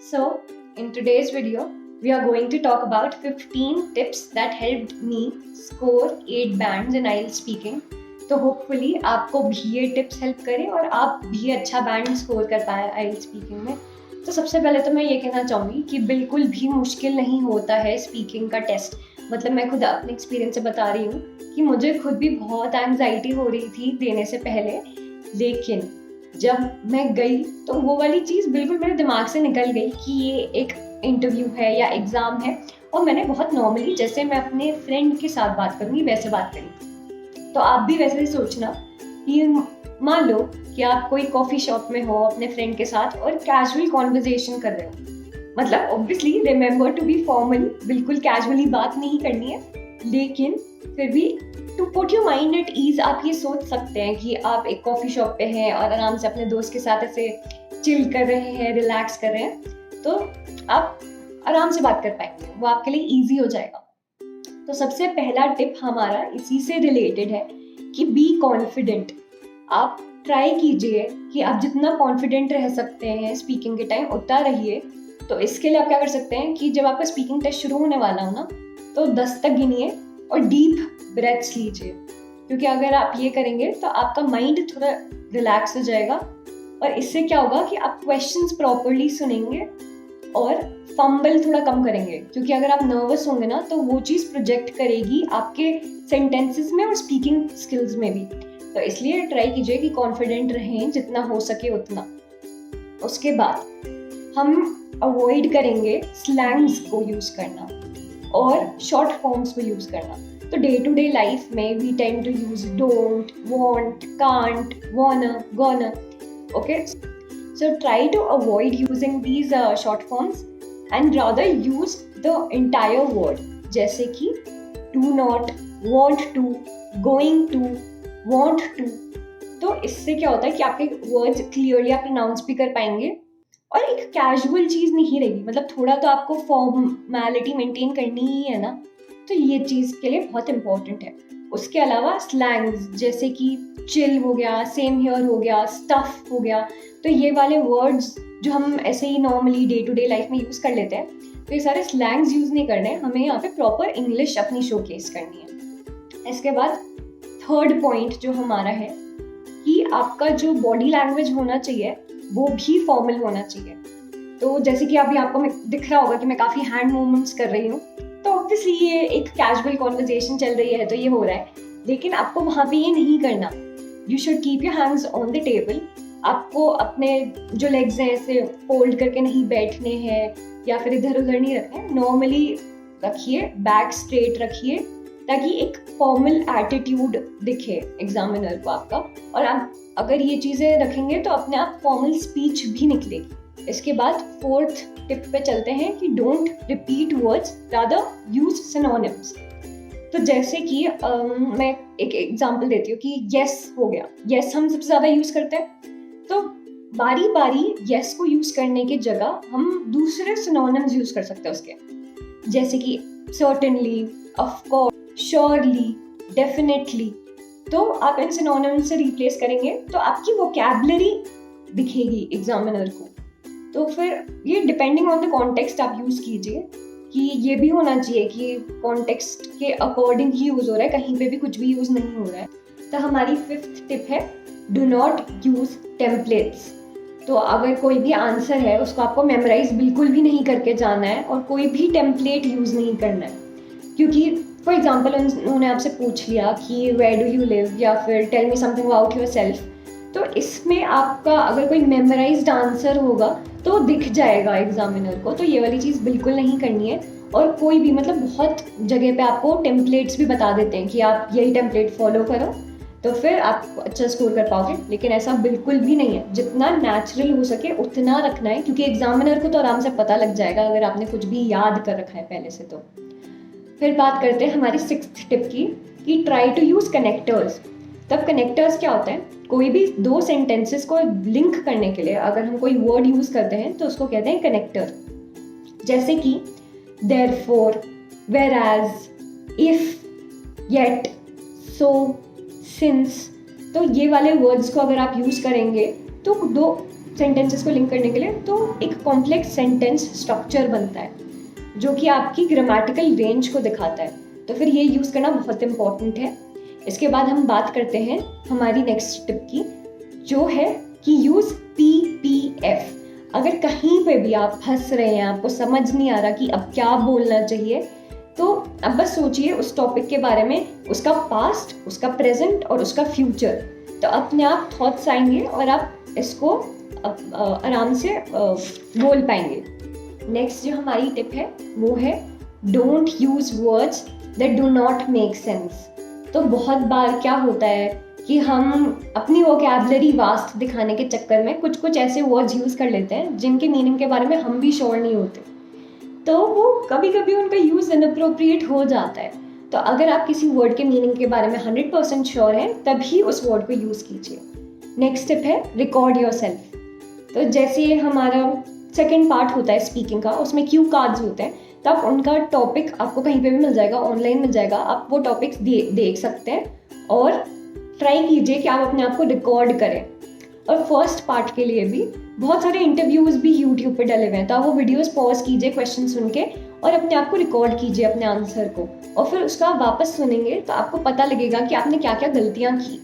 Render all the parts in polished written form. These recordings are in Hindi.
So, in today's video, we are going to talk about 15 tips that helped me score 8 bands in IELTS speaking. तो होपफुली आपको भी ये टिप्स हेल्प करें और आप भी अच्छा बैंड स्कोर कर पाए IELTS स्पीकिंग में। तो सबसे पहले तो मैं ये कहना चाहूँगी कि बिल्कुल भी मुश्किल नहीं होता है स्पीकिंग का टेस्ट। मतलब मैं खुद अपने एक्सपीरियंस से बता रही हूँ कि मुझे खुद भी बहुत एंग्जाइटी हो रही थी देने से पहले, लेकिन जब मैं गई तो वो वाली चीज़ बिल्कुल मेरे दिमाग से निकल गई कि ये एक इंटरव्यू है या एग्ज़ाम है, और मैंने बहुत नॉर्मली जैसे मैं अपने फ्रेंड के साथ बात करूँगी वैसे बात करी। तो आप भी वैसे ही सोचना कि मान लो कि आप कोई कॉफ़ी शॉप में हो अपने फ्रेंड के साथ और कैजुअल कॉन्वर्जेशन कर रहे हो। मतलब obviously remember to be formal, बिल्कुल कैजुअली बात नहीं करनी है, लेकिन फिर भी to put your mind at ease आप ये सोच सकते हैं कि आप एक कॉफ़ी शॉप पे हैं और आराम से अपने दोस्त के साथ ऐसे चिल कर रहे हैं, रिलैक्स कर रहे हैं, तो आप आराम से बात कर पाएंगे, वो आपके लिए ईजी हो जाएगा। तो सबसे पहला टिप हमारा इसी से रिलेटेड है कि बी कॉन्फिडेंट। आप ट्राई कीजिए कि आप जितना कॉन्फिडेंट रह सकते हैं स्पीकिंग के टाइम उतना रहिए। तो इसके लिए आप क्या कर सकते हैं कि जब आपका स्पीकिंग टेस्ट शुरू होने वाला हो ना, तो 10 तक गिनिए और डीप ब्रेथ्स लीजिए, क्योंकि अगर आप ये करेंगे तो आपका माइंड थोड़ा रिलैक्स हो जाएगा और इससे क्या होगा कि आप क्वेश्चंस प्रॉपर्ली सुनेंगे और फंबल थोड़ा कम करेंगे, क्योंकि अगर आप नर्वस होंगे ना तो वो चीज़ प्रोजेक्ट करेगी आपके सेंटेंसेस में और स्पीकिंग स्किल्स में भी। तो इसलिए ट्राई कीजिए कि कॉन्फिडेंट रहें जितना हो सके उतना। उसके बाद हम अवॉइड करेंगे स्लैंग्स को यूज़ करना और शॉर्ट फॉर्म्स को यूज़ करना। तो डे टू डे लाइफ में we tend to use don't, want, can't, wanna, gonna, okay? So try to avoid using these short forms and rather use the entire word, जैसे कि do not, want to, going to, want to। तो इससे क्या होता है कि आपके वर्ड्स क्लियरली आप प्रोनाउंस भी कर पाएंगे और एक कैजुअल चीज़ नहीं रहेगी। मतलब थोड़ा तो आपको फॉर्मेलिटी मेंटेन करनी ही है ना, तो ये चीज़ के लिए बहुत इंपॉर्टेंट है। उसके अलावा स्लैंग्स जैसे कि चिल हो गया, सेम हियर हो गया, स्टफ हो गया, तो ये वाले वर्ड्स जो हम ऐसे ही normally day to day life में यूज़ कर लेते हैं, तो ये सारे स्लैंग्स यूज़ नहीं करने हैं, हमें यहाँ पे प्रॉपर इंग्लिश अपनी शोकेस करनी है। इसके बाद थर्ड पॉइंट जो हमारा है कि आपका जो बॉडी लैंग्वेज होना चाहिए वो भी फॉर्मल होना चाहिए। तो जैसे कि अभी आपको दिख रहा होगा कि मैं काफ़ी हैंड मूवमेंट्स कर रही हूँ, तो ऑब्वियसली ये एक कैजुअल कॉन्वर्जेशन चल रही है तो ये हो रहा है, लेकिन आपको वहाँ पे ये नहीं करना। You should keep your hands on the table. आपको अपने जो लेग्स हैं ऐसे फोल्ड करके नहीं बैठने हैं या फिर इधर उधर नहीं रखने, नॉर्मली रखिए, बैक स्ट्रेट रखिए, ताकि एक फॉर्मल एटीट्यूड दिखे एग्जामिनर को आपका। और आप अगर ये चीज़ें रखेंगे तो अपने आप फॉर्मल स्पीच भी निकलेगी। इसके बाद फोर्थ टिप पे चलते हैं कि don't repeat words, rather use synonyms. तो जैसे कि मैं एक एग्जांपल देती हूँ कि यस हो गया, यस हम सबसे ज़्यादा यूज़ करते हैं, तो बारी बारी यस को यूज़ करने की जगह हम दूसरे सिनोनिम्स यूज़ कर सकते हैं उसके, जैसे कि certainly, of course, surely, definitely. तो आप इन सिनोनिम्स से रिप्लेस करेंगे तो आपकी वोकैबुलरी दिखेगी एग्जामिनर को। तो फिर ये डिपेंडिंग ऑन द कॉन्टेक्स्ट आप यूज़ कीजिए कि ये भी होना चाहिए कि कॉन्टेक्स्ट के अकॉर्डिंग ही यूज़ हो रहा है, कहीं पे भी कुछ भी यूज़ नहीं हो रहा है। तो हमारी फिफ्थ टिप है डू नॉट यूज़ टेम्पलेट्स। तो अगर कोई भी आंसर है उसको आपको मेमोराइज बिल्कुल भी नहीं करके जाना है और कोई भी टेम्पलेट यूज़ नहीं करना है, क्योंकि फॉर एग्जाम्पल उन्होंने आपसे पूछ लिया कि वेयर डू यू लिव या फिर tell me something about yourself, तो इसमें आपका अगर कोई मेमोराइज्ड आंसर होगा तो दिख जाएगा एग्जामिनर को, तो ये वाली चीज़ बिल्कुल नहीं करनी है। और कोई भी मतलब बहुत जगह पे आपको टेम्पलेट्स भी बता देते हैं कि आप यही टेम्पलेट फॉलो करो तो फिर आप अच्छा स्कोर कर पाओगे, लेकिन ऐसा बिल्कुल भी नहीं है। जितना नेचुरल हो सके उतना रखना है, क्योंकि एग्जामिनर को तो आराम से पता लग जाएगा अगर आपने कुछ भी याद कर रखा है पहले से। तो फिर बात करते हैं हमारी सिक्स्थ टिप की कि ट्राई टू यूज़ कनेक्टर्स। तब कनेक्टर्स क्या होते हैं, कोई भी दो सेंटेंसेस को लिंक करने के लिए अगर हम कोई वर्ड यूज़ करते हैं तो उसको कहते हैं कनेक्टर। जैसे कि therefore, whereas, if, yet, so, since. तो ये वाले वर्ड्स को अगर आप यूज़ करेंगे तो दो सेंटेंसेस को लिंक करने के लिए, तो एक कॉम्प्लेक्स सेंटेंस स्ट्रक्चर बनता है जो कि आपकी ग्रामेटिकल रेंज को दिखाता है। तो फिर ये यूज़ करना बहुत इंपॉर्टेंट है। इसके बाद हम बात करते हैं हमारी नेक्स्ट टिप की, जो है कि यूज़ PPF। अगर कहीं पे भी आप फंस रहे हैं, आपको समझ नहीं आ रहा कि अब क्या बोलना चाहिए, तो अब बस सोचिए उस टॉपिक के बारे में, उसका पास्ट, उसका प्रेजेंट और उसका फ्यूचर। तो अपने आप थॉट्स आएंगे और आप इसको आराम से बोल पाएंगे। नेक्स्ट जो हमारी टिप है वो है don't use words that do not make sense. तो बहुत बार क्या होता है कि हम अपनी वोकैबुलरी वास्ट दिखाने के चक्कर में कुछ कुछ ऐसे वर्ड्स यूज़ कर लेते हैं जिनके मीनिंग के बारे में हम भी श्योर नहीं होते, तो वो कभी कभी उनका यूज़ इनअप्रोप्रिएट हो जाता है। तो अगर आप किसी वर्ड के मीनिंग के बारे में 100% श्योर हैं, तभी उस वर्ड को यूज़ कीजिए। नेक्स्ट टिप है रिकॉर्ड योरसेल्फ। तो जैसे हमारा सेकेंड पार्ट होता है स्पीकिंग का, उसमें क्यू कार्ड्स होते हैं, तो आप उनका टॉपिक आपको कहीं पे भी मिल जाएगा, ऑनलाइन मिल जाएगा, आप वो टॉपिक्स देख सकते हैं और ट्राई कीजिए कि आप अपने आप को रिकॉर्ड करें। और फर्स्ट पार्ट के लिए भी बहुत सारे इंटरव्यूज़ भी यूट्यूब पे डले हुए हैं, तो आप वो वीडियोस पॉज कीजिए क्वेश्चन सुन के और अपने आप को रिकॉर्ड कीजिए अपने आंसर को, और फिर उसका वापस सुनेंगे तो आपको पता लगेगा कि आपने क्या क्या गलतियाँ की,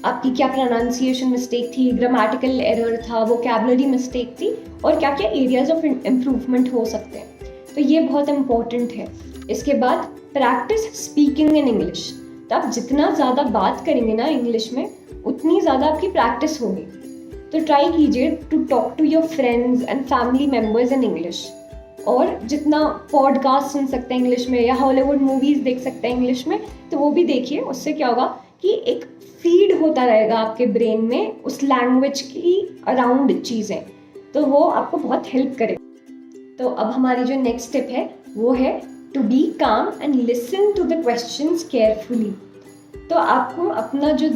आपकी क्या प्रोनाउंसिएशन मिस्टेक थी, ग्रामेटिकल एरर था, वोकैबुलरी मिस्टेक थी, और क्या क्या एरियाज ऑफ इम्प्रूवमेंट हो सकते हैं। तो ये बहुत इंपॉर्टेंट है। इसके बाद प्रैक्टिस स्पीकिंग इन इंग्लिश। तो आप जितना ज़्यादा बात करेंगे ना इंग्लिश में, उतनी ज़्यादा आपकी प्रैक्टिस होगी। तो ट्राई कीजिए to talk to your friends and family members in English, और जितना पॉडकास्ट सुन सकते हैं इंग्लिश में या हॉलीवुड मूवीज़ देख सकते हैं इंग्लिश में, तो वो भी देखिए। उससे क्या होगा कि एक फीड होता रहेगा आपके ब्रेन में उस लैंग्वेज की अराउंड चीज़ें, तो वो आपको बहुत हेल्प करे। तो अब हमारी जो नेक्स्ट स्टेप है वो है to be calm and listen to the questions carefully. तो आपको अपना जो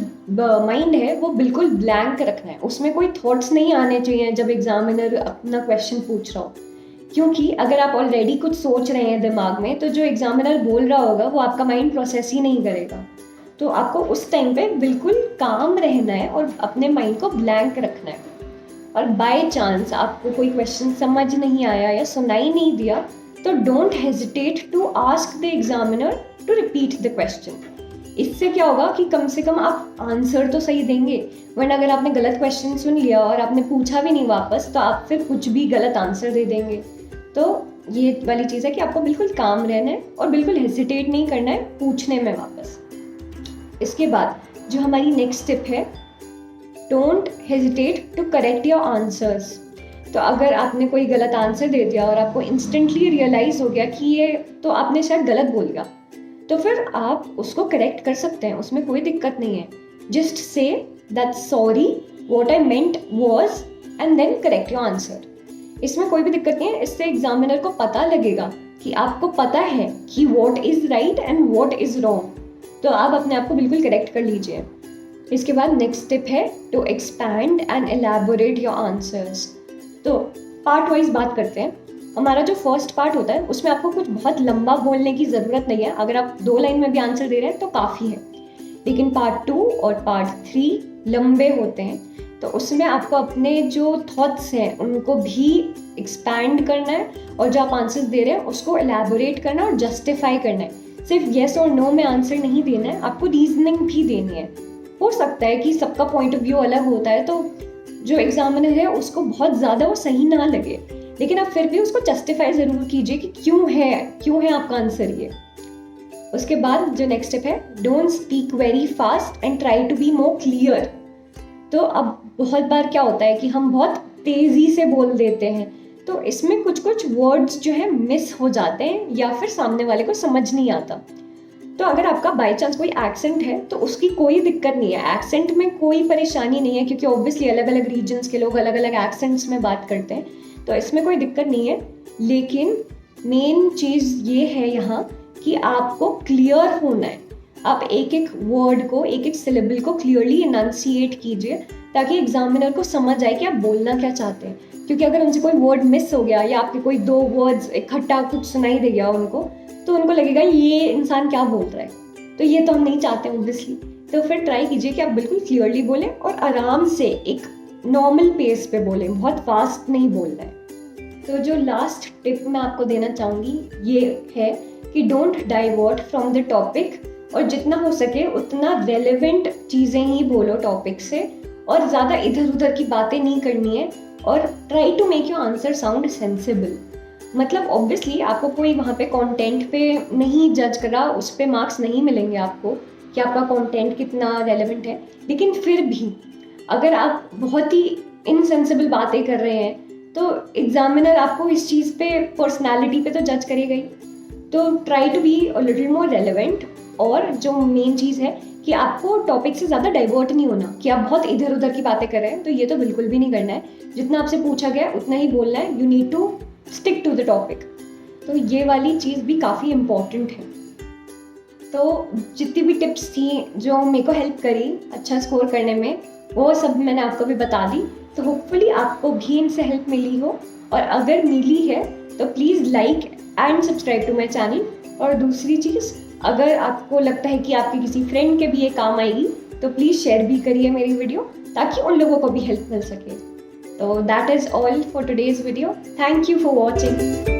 माइंड है वो बिल्कुल ब्लैंक रखना है, उसमें कोई थॉट्स नहीं आने चाहिए जब एग्जामिनर अपना क्वेश्चन पूछ रहा हो, क्योंकि अगर आप ऑलरेडी कुछ सोच रहे हैं दिमाग में, तो जो एग्जामिनर बोल रहा होगा वो आपका माइंड प्रोसेस ही नहीं करेगा। तो आपको उस टाइम पे बिल्कुल काम रहना है और अपने माइंड को ब्लैंक रखना है। और बाय चांस आपको कोई क्वेश्चन समझ नहीं आया या सुनाई नहीं दिया, तो don't hesitate to ask the examiner to repeat the question. इससे क्या होगा कि कम से कम आप आंसर तो सही देंगे, वरना अगर आपने गलत क्वेश्चन सुन लिया और आपने पूछा भी नहीं वापस, तो आप फिर कुछ भी गलत आंसर दे देंगे। तो ये वाली चीज़ है कि आपको बिल्कुल काम रहना है और बिल्कुल हेजिटेट नहीं करना है पूछने में वापस। इसके बाद जो हमारी नेक्स्ट टिप है, don't hesitate to correct your answers. तो अगर आपने कोई गलत आंसर दे दिया और आपको इंस्टेंटली रियलाइज़ हो गया कि ये तो आपने शायद गलत बोल दिया, तो फिर आप उसको करेक्ट कर सकते हैं, उसमें कोई दिक्कत नहीं है। Just say that sorry, what I meant was, and then correct your answer. इसमें कोई भी दिक्कत नहीं है। इससे एग्जामिनर को पता लगेगा कि आपको पता है कि what is right and what is wrong, तो आप अपने आप को बिल्कुल करेक्ट कर लीजिए। इसके बाद नेक्स्ट टिप है to expand and elaborate your answers. तो पार्ट वाइज बात करते हैं। हमारा जो फर्स्ट पार्ट होता है उसमें आपको कुछ बहुत लंबा बोलने की ज़रूरत नहीं है, अगर आप 2 लाइन में भी आंसर दे रहे हैं तो काफ़ी है। लेकिन पार्ट 2 और पार्ट 3 लंबे होते हैं, तो उसमें आपको अपने जो थॉट्स हैं उनको भी एक्सपैंड करना है, और जो आप आंसर्स दे रहे हैं उसको एलैबोरेट करना और जस्टिफाई करना है। सिर्फ येस और नो में आंसर नहीं देना है, आपको रीजनिंग भी देनी है। हो सकता है कि सबका पॉइंट ऑफ व्यू अलग होता है, तो जो एग्जामिनर है उसको बहुत ज़्यादा वो सही ना लगे, लेकिन आप फिर भी उसको जस्टिफाई ज़रूर कीजिए कि क्यों है आपका आंसर ये। उसके बाद जो नेक्स्ट स्टेप है, don't speak very fast and try to be more clear. तो अब बहुत बार क्या होता है कि हम बहुत तेज़ी से बोल देते हैं, तो इसमें कुछ कुछ वर्ड्स जो है मिस हो जाते हैं या फिर सामने वाले को समझ नहीं आता। तो अगर आपका बाय चांस कोई एक्सेंट है तो उसकी कोई दिक्कत नहीं है, एक्सेंट में कोई परेशानी नहीं है, क्योंकि ऑब्वियसली अलग अलग रीजन्स के लोग अलग अलग एक्सेंट्स में बात करते हैं, तो इसमें कोई दिक्कत नहीं है। लेकिन मेन चीज़ ये है यहाँ कि आपको क्लियर होना है। आप एक एक वर्ड को, एक एक सिलेबल को क्लियरली इनंसिएट कीजिए, ताकि एग्जामिनर को समझ आए कि आप बोलना क्या चाहते हैं। क्योंकि अगर उनसे कोई वर्ड मिस हो गया या आपके कोई 2 वर्ड्स इकट्ठा कुछ सुनाई दे गया उनको, तो उनको लगेगा ये इंसान क्या बोल रहा है, तो ये तो हम नहीं चाहते ऑब्वियसली। तो फिर ट्राई कीजिए कि आप बिल्कुल क्लियरली बोलें और आराम से एक नॉर्मल पेस पे बोलें, बहुत फास्ट नहीं बोलना है। तो जो लास्ट टिप मैं आपको देना चाहूँगी ये है कि don't divert from the topic, और जितना हो सके उतना रेलेवेंट चीज़ें ही बोलो टॉपिक से, और ज़्यादा इधर उधर की बातें नहीं करनी है। और try to make your answer sound sensible. मतलब ऑब्वियसली आपको कोई वहाँ पे कंटेंट पे नहीं जज कर रहा, उस पर मार्क्स नहीं मिलेंगे आपको कि आपका कंटेंट कितना रेलेवेंट है, लेकिन फिर भी अगर आप बहुत ही इनसेंसिबल बातें कर रहे हैं तो एग्जामिनर आपको इस चीज़ पे, पर्सनालिटी पे तो जज करेगा ही। तो try to be a little more relevant, और जो मेन चीज़ है कि आपको टॉपिक से ज़्यादा डाइवर्ट नहीं होना कि आप बहुत इधर उधर की बातें कर रहे हैं, तो ये तो बिल्कुल भी नहीं करना है। जितना आपसे पूछा गया उतना ही बोलना है, you need to stick to the topic. तो ये वाली चीज़ भी काफ़ी इम्पॉर्टेंट है। तो जितनी भी टिप्स थी जो मेरे को हेल्प करी अच्छा स्कोर करने में, वो सब मैंने आपको भी बता दी। तो होपफुली आपको भी इनसे हेल्प मिली हो, और अगर मिली है तो please like and subscribe to my channel. और दूसरी चीज़, अगर आपको लगता है कि आपके किसी फ्रेंड के भी ये काम आएगी तो प्लीज़ शेयर भी करिए मेरी वीडियो, ताकि उन लोगों को भी हेल्प मिल सके। तो that is all for today's video. Thank you for watching.